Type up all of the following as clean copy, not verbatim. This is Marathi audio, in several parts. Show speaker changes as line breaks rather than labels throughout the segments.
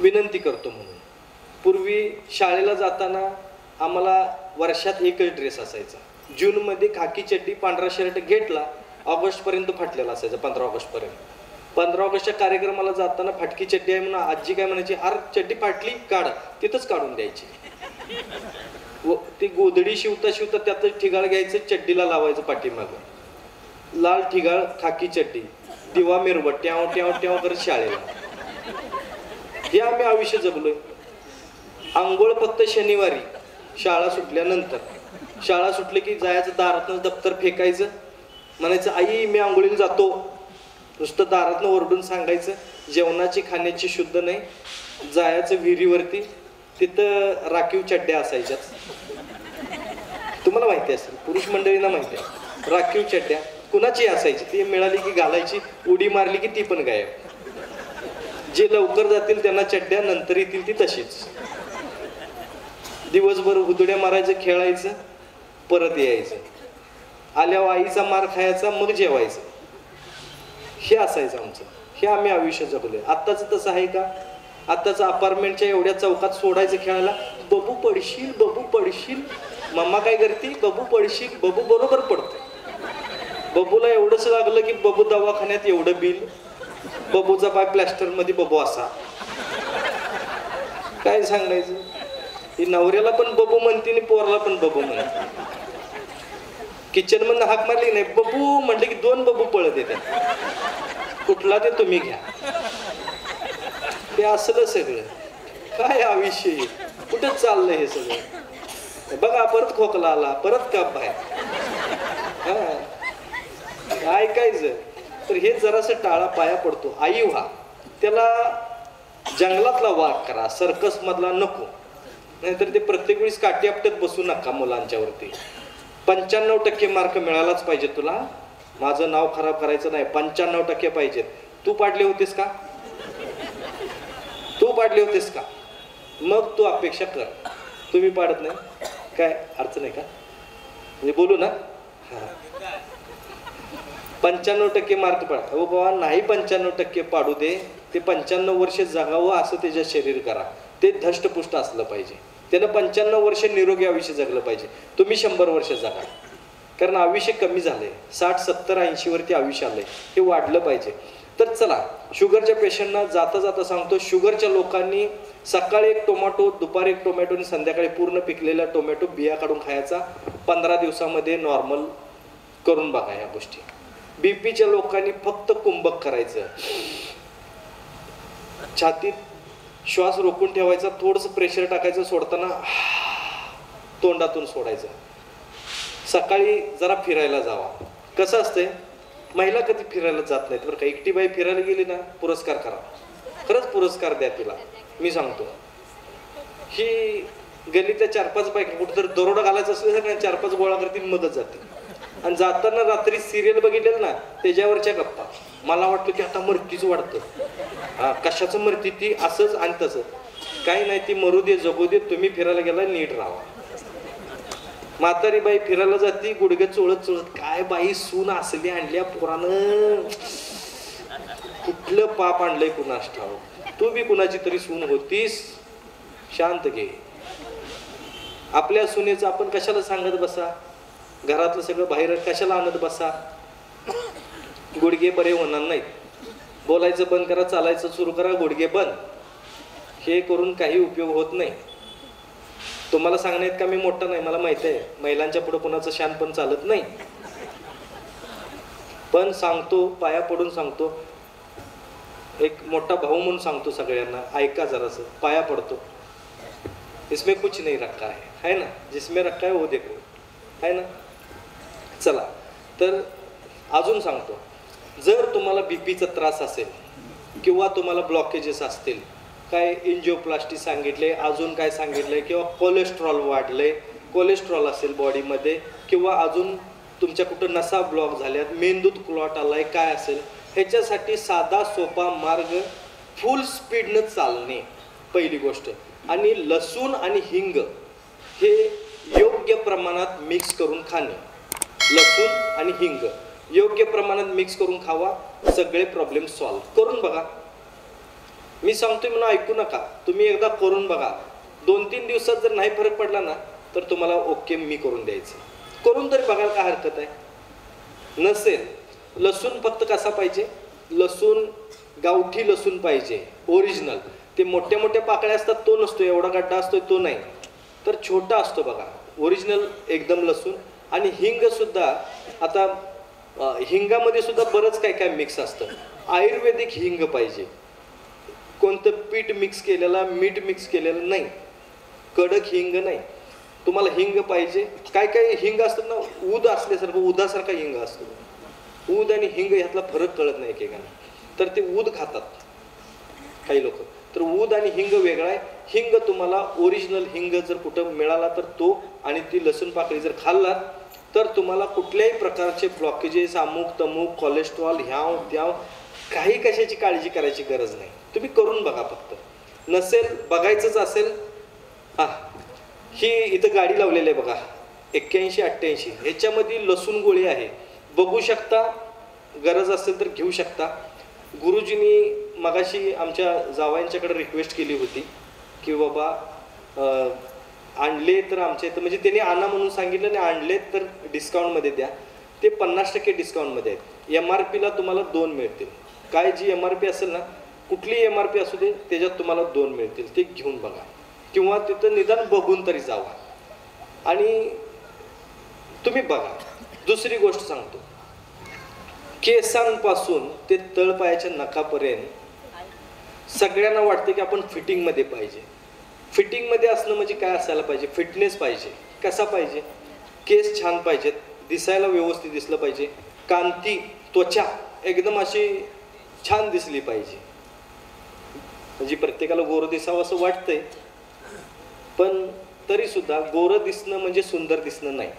विनंती करतो म्हणून. पूर्वी शाळेला जाताना आम्हाला वर्षात एकच ड्रेस असायचा. जूनमध्ये खाकी चड्डी पांढरा शर्ट घेतला, ऑगस्टपर्यंत फाटलेला असायचा. 15 ऑगस्टपर्यंत. 15 ऑगस्टच्या कार्यक्रमाला जाताना फाटकी चड्डी आहे म्हणून आजी काय म्हणायची, अरे चड्डी फाटली काढ, तिथंच काढून द्यायची. व ती गोधडी शिवता शिवता त्यातच ठिगाळ घ्यायचं, चड्डीला लावायचं पाठीमागं. लाल ठिगाळ खाकी चड्डी, दिवा मिरवत ट्याव ट्याव ट्याव करत शाळेला. हे आम्ही आयुष्य जगलोय. आंघोळ फक्त शनिवारी शाळा सुटल्यानंतर. शाळा सुटली की जायचं, दारातनं दप्तर फेकायचं, म्हणायचं आई मी आंघोळीला जातो. नुसतं दारातनं ओरडून सांगायचं. जेवणाची खाण्याची शुद्ध नाही. जायचं विहिरीवरती, तिथं राखीव चड्ड्या असायच्याच. तुम्हाला माहिती असेल, पुरुष मंडळींना माहिती आहे. राखीव चड्ड्या कुणाची असायची, ती मिळाली की घालायची, उडी मारली की ती पण गायब. जे लवकर जातील त्यांना चड्ड्या, नंतर येतील ती तशीच. दिवसभर उदड्या मारायचं, खेळायचं, परत यायचं. आल्यावर आईचा मार खायचा, मग जेवायचं. हे असायचं आमचं. हे आम्ही आयुष्य जगलोय. आत्ताच तसं आहे का? आत्ताचं अपार्टमेंटच्या एवढ्या चौकात सोडायचं खेळायला, बबू पडशील, बबू पडशील. मम्मा काय करते, बबू पडशील. बबू बरोबर पडते. बबूला एवढंच लागलं की बबू दवाखान्यात एवढं बिल, बबूचा पाय प्लॅस्टर मध्ये बबू असा. काय सांगायचं. ही नवऱ्याला पण बबू म्हणते आणि पोराला पण बबू म्हणते. किचन मधनं हाक मारली नाही, बबू म्हटलं की 2 बबू पळत येतात. कुठला ते तुम्ही घ्या. ते असलं सगळं. काय आयुष्य, कुठं चाललंय हे सगळं. बघा परत खोकला आला, परत काप बाहेर. काय ऐकायचं तर हे जरासं टाळा, पाया पडतो. आई व्हा, त्याला जंगलातला वाघ करा, सर्कस मधला नको. नाहीतर ते प्रत्येक वेळेस काठी आपटत बसू नका मुलांच्यावरती. 95% मार्क मिळालाच पाहिजे तुला. माझं नाव खराब करायचं नाही. 95% पाहिजेत. तू पाडले होतेस का? तू पाडले होतेस का? मग तू अपेक्षा कर. तुम्ही पाडत नाही, काय अडचण आहे का? म्हणजे बोलू ना. 95% मार्क पाड. हो बाबा नाही, 95% पाडू दे. ते 95 वर्ष जगावं असं त्याचं शरीर करा. ते धष्टपुष्ट असलं पाहिजे. त्यानं 95 वर्ष निरोगी आयुष्य जगलं पाहिजे. तुम्ही 100 वर्ष जगा. कारण आयुष्य कमी झालंय. 60, 70, 80 वरती आयुष्य आलंय. हे वाढलं पाहिजे. तर चला, शुगरच्या पेशंटना जाता जाता सांगतो, शुगरच्या लोकांनी सकाळी एक टोमॅटो, दुपारी एक टोमॅटो आणि संध्याकाळी पूर्ण पिकलेला टोमॅटो बिया काढून खायचा. 15 दिवसामध्ये नॉर्मल करून बघा या गोष्टी. बीपीच्या लोकांनी फक्त कुंभक करायचं. छातीत श्वास रोखून ठेवायचा, थोडंसं प्रेशर टाकायचं, सोडताना तोंडातून सोडायचं. सकाळी जरा फिरायला जावा. कसं असतंय, महिला कधी फिरायला जात नाहीत बरं का. एकटी बाई फिरायला गेली ना, पुरस्कार करा. खरंच पुरस्कार द्या तिला. मी सांगतो, ही गल्लीतल्या 4-5 बायका कुठं जर दरोडा घालायचा असले तर 4-5 गोळा करतील, मदत जाते. आणि जाताना रात्री सिरियल बघितलेलं ना, त्याच्यावरच्या गप्पा. मला वाटतं की आता मरतीच वाढतं. कशाचं मरती ती, असंच आणि तसं. काही नाही, ती मरू दे, जगू दे. तुम्ही फिरायला गेला, नीट राहा. म्हातारी बाई फिरायला जाती, गुडघे चोळत चोळत. काय बाई सून असली आणल्या पोरानं, कुठलं पाप आणलंय कुणास ठाव. तू बी कुणाची तरी सून होतीस. शांत घे. आपल्या सुनेचं आपण कशाला सांगत बसा. घरातलं सगळं बाहेर कशाला आणत बसा. गुडघे बरे होणार नाहीत. बोलायचं बंद करा, चालायचं सुरू करा, गुडघे बंद. हे करून काही उपयोग होत नाही. तुम्हाला सांगण्यात का मी मोठा नाही, मला माहित आहे. महिलांच्या पुढे कुणाचं शान पण चालत नाही. पण सांगतो, पाया पडून सांगतो. एक मोठा भाऊ म्हणून सांगतो सगळ्यांना, ऐका जरासं, पाया पडतो. इसमें कुछ नहीं रखा है ना. जिसमें रखा है वो देखो, है ना. चला, तर अजून सांगतो, जर तुम्हाला बीपीचा त्रास असेल किंवा तुम्हाला ब्लॉकेजेस असतील, काय एंजिओप्लास्टी सांगितले, अजून काय सांगितलंय, किंवा कोलेस्ट्रॉल वाढलंय, कोलेस्ट्रॉल असेल बॉडीमध्ये, किंवा अजून तुमच्या कुठं नसा ब्लॉक झाल्यात, मेंदूत क्लॉट आलाय, काय असेल, ह्याच्यासाठी साधा सोपा मार्ग फुल स्पीडनं चालणे पहिली गोष्ट. आणि लसूण आणि हिंग हे योग्य प्रमाणात मिक्स करून खाणे. लसूण आणि हिंग योग्य प्रमाणात मिक्स करून खावा. सगळे प्रॉब्लेम सॉल्व्ह करून बघा. मी सांगतोय म्हणून ऐकू नका, तुम्ही एकदा करून बघा. 2-3 दिवसात जर नाही फरक पडला ना तर तुम्हाला ओके मी करून द्यायचं. करून तरी बघायला काय हरकत आहे. नसेल लसूण फक्त कसा पाहिजे, लसूण गावठी लसूण पाहिजे ओरिजिनल. ते मोठ्या मोठ्या पाकळ्या असतात तो नसतो, एवढा गड्डा असतोय तो नाही, तर छोटा असतो बघा ओरिजिनल एकदम लसूण. आणि हिंग सुद्धा, आता हिंगामध्ये सुद्धा बरंच काय काय मिक्स असतं. आयुर्वेदिक हिंग पाहिजे, कोणतं पीठ मिक्स केलेला, मीठ मिक्स केलेलं नाही, कडक हिंग नाही. तुम्हाला हिंग पाहिजे. काय काय हिंग असतं ना, ऊद असल्यासारखं, उदासारखा हिंग असतो. ऊद आणि हिंग ह्यातला फरक कळत नाही एकेकांना, तर ते ऊद खातात काही लोक. तर ऊद आणि हिंग वेगळा आहे. हिंग तुम्हाला ओरिजिनल हिंग जर कुठं मिळाला तर तो, आणि ती लसूण पाकळी जर खाल्लात तर तुम्हाला कुठल्याही प्रकारचे ब्लॉकेजेस, अमुक तमुक, कोलेस्ट्रॉल, ह्याव त्याव, काही कशाची काळजी करायची गरज नाही. तुम्ही करून बघा फक्त. नसेल बघायचंच असेल, ही इथं गाडी लावलेली आहे बघा 81-88, ह्याच्यामध्ये लसूण गोळी आहे, बघू शकता. गरज असेल तर घेऊ शकता. गुरुजींनी मगाशी आमच्या जावयांच्याकडे रिक्वेस्ट केली होती की बाबा आणले तर आमच्या इथं, म्हणजे त्यांनी आणा म्हणून सांगितलं आणि आणले तर डिस्काउंटमध्ये द्या. ते 50% डिस्काउंटमध्ये आहेत. MRP ला तुम्हाला 2 मिळतील. काय जी MRP असेल ना, कुठली MRP असू दे त्याच्यात तुम्हाला 2 मिळतील. ते घेऊन बघा, किंवा तिथं निदान बघून तरी जावा आणि तुम्ही बघा. दुसरी गोष्ट सांगतो, केसांपासून ते तळपायाच्या नखापर्यंत सगळ्यांना वाटते की आपण फिटिंगमध्ये पाहिजे. फिटिंगमध्ये असणं म्हणजे काय असायला पाहिजे, फिटनेस पाहिजे. कसा पाहिजे, केस छान पाहिजेत, दिसायला व्यवस्थित दिसलं पाहिजे, कांती, त्वचा एकदम अशी छान दिसली पाहिजे. म्हणजे प्रत्येकाला गोरं दिसावं असं वाटतंय, पण तरी सुद्धा गोरं दिसणं म्हणजे सुंदर दिसणं नाही,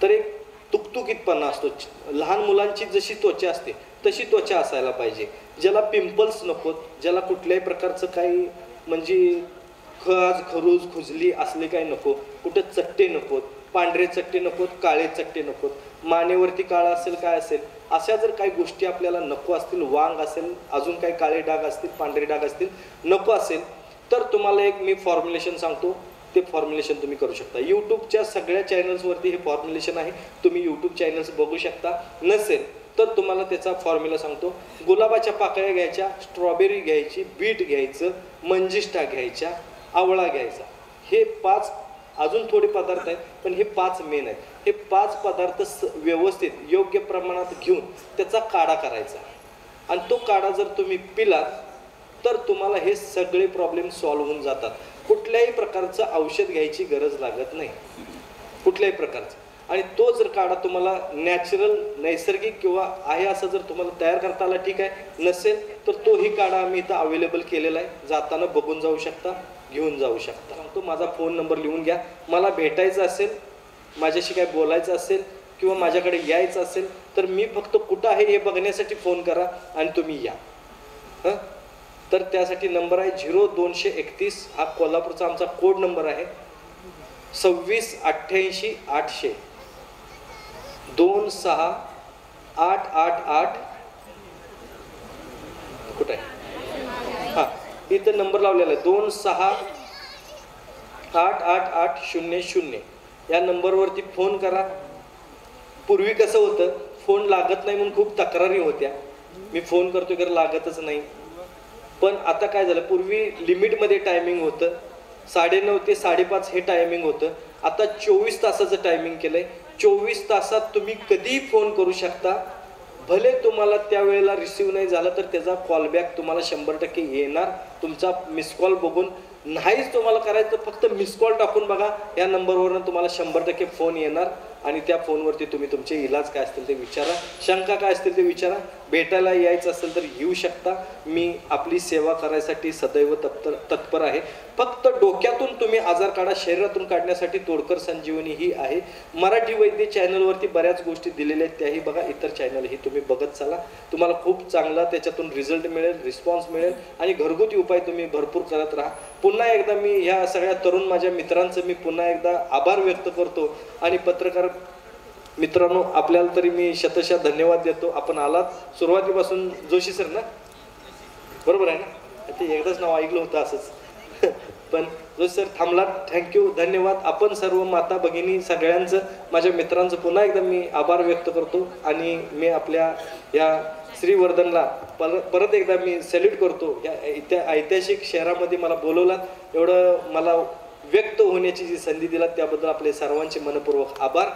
तर एक तुकतुकीतपणा असतो. लहान मुलांची जशी त्वचा असते तशी त्वचा असायला पाहिजे. ज्याला पिंपल्स नकोत, ज्याला कुठल्याही प्रकारचं काही म्हणजे खाज, खरूज, खुजली असले काही नको, कुठं चट्टे नकोत, पांढरे चट्टे नकोत, काळे चट्टे नकोत, मानेवरती काळा असेल काय असेल, अशा जर काही गोष्टी आपल्याला नको असतील, वांग असेल, अजून काही काळे डाग असतील, पांढरे डाग असतील, नको असेल, तर तुम्हाला एक मी फॉर्म्युलेशन सांगतो. ते फॉर्म्युलेशन तुम्ही करू शकता. यूट्यूबच्या सगळ्या चॅनल्सवरती हे फॉर्म्युलेशन आहे, तुम्ही यूट्यूब चॅनल्स बघू शकता. नसेल तर तुम्हाला त्याचा फॉर्म्युला सांगतो. गुलाबाच्या पाकळ्या घ्यायच्या, स्ट्रॉबेरी घ्यायची, बीट घ्यायचं, मंजिष्टा घ्यायच्या, आवळा घ्यायचा. हे 5 अजून थोडे पदार्थ आहेत, पण हे 5 मेन आहेत. हे 5 पदार्थ व्यवस्थित योग्य प्रमाणात घेऊन त्याचा काढा करायचा, आणि तो काढा जर तुम्ही पिलात तर तुम्हाला हे सगळे प्रॉब्लेम सॉल्व्ह होऊन जातात. कुठल्याही प्रकारचं औषध घ्यायची गरज लागत नाही, कुठल्याही प्रकारचं. आणि तो जर काढा तुम्हाला नॅचरल, नैसर्गिक किंवा आहे असं जर तुम्हाला तयार करता आला ठीक आहे, नसेल तर तोही काढा आम्ही इथं अवेलेबल केलेला आहे. जाताना बघून जाऊ शकता, घेऊन जाऊ शकता. तो माझा फोन नंबर लिहून घ्या. मला भेटायचं असेल, माझ्याशी काय बोलायचं असेल किंवा माझ्याकडे यायचं असेल तर मी फक्त कुठं आहे हे बघण्यासाठी फोन करा आणि तुम्ही या. तर त्यासाठी नंबर आहे 0231, हा कोल्हापूरचा आमचा कोड नंबर आहे. 2688 828 कुठं आहे, हां इथं नंबर लावलेला आहे 26888800. या नंबरवरती फोन करा. पूर्वी कसं होतं, फोन लागत नाही म्हणून खूप तक्रारी होत्या, मी फोन करतो तर लागतच नाही. पण आता काय झालं, पूर्वी लिमिटमध्ये टायमिंग होतं, 9:30 ते 5:30 हे टायमिंग होतं. आता 24 तासाचं टायमिंग केलं आहे. 24 तासात तुम्ही कधीही फोन करू शकता. भले तुम्हाला त्यावेळेला रिसिव्ह नाही झालं तर त्याचा कॉलबॅक तुम्हाला 100% येणार. तुमचा मिस कॉल बघून, नाहीच तुम्हाला करायचं फक्त मिस कॉल टाकून बघा, या नंबरवरून तुम्हाला 100% फोन येणार. आणि त्या फोनवरती तुम्ही तुमचे इलाज काय असतील ते विचारा, शंका काय असतील ते विचारा. भेटायला यायचं असेल तर येऊ शकता. मी आपली सेवा करायसाठी सदैव तत्पर आहे. फक्त डोक्यातून तुम्ही आजार काढा, शरीरातून काढण्यासाठी तोडकर संजीवनी ही आहे. मराठी वैद्य चॅनलवरती बऱ्याच गोष्टी दिलेल्या आहेत, त्याही बघा. इतर चॅनलही तुम्ही बघत चला, तुम्हाला खूप चांगला त्याच्यातून रिझल्ट मिळेल, रिस्पॉन्स मिळेल आणि घरगुती उपाय तुम्ही भरपूर करत राहा. पुन्हा एकदा मी ह्या सगळ्या तरुण माझ्या मित्रांचं मी पुन्हा एकदा आभार व्यक्त करतो. आणि पत्रकार मित्रांनो, आपल्याला तरी मी शतशः धन्यवाद देतो. आपण आलात सुरुवातीपासून, जोशी सर ना, बरोबर आहे ना, ते एकदाच नाव ऐकलं होतं असंच पण जो सर थांबला, थँक्यू, धन्यवाद. आपण सर्व माता भगिनी सगळ्यांचं, माझ्या मित्रांचं पुन्हा एकदा मी आभार व्यक्त करतो आणि मी आपल्या या श्रीवर्धनला परत एकदा मी सॅल्यूट करतो. या ऐतिहासिक शहरामध्ये मला बोलवलात, एवढं मला व्यक्त होण्याची जी संधी दिलात त्याबद्दल आपले सर्वांचे मनपूर्वक आभार.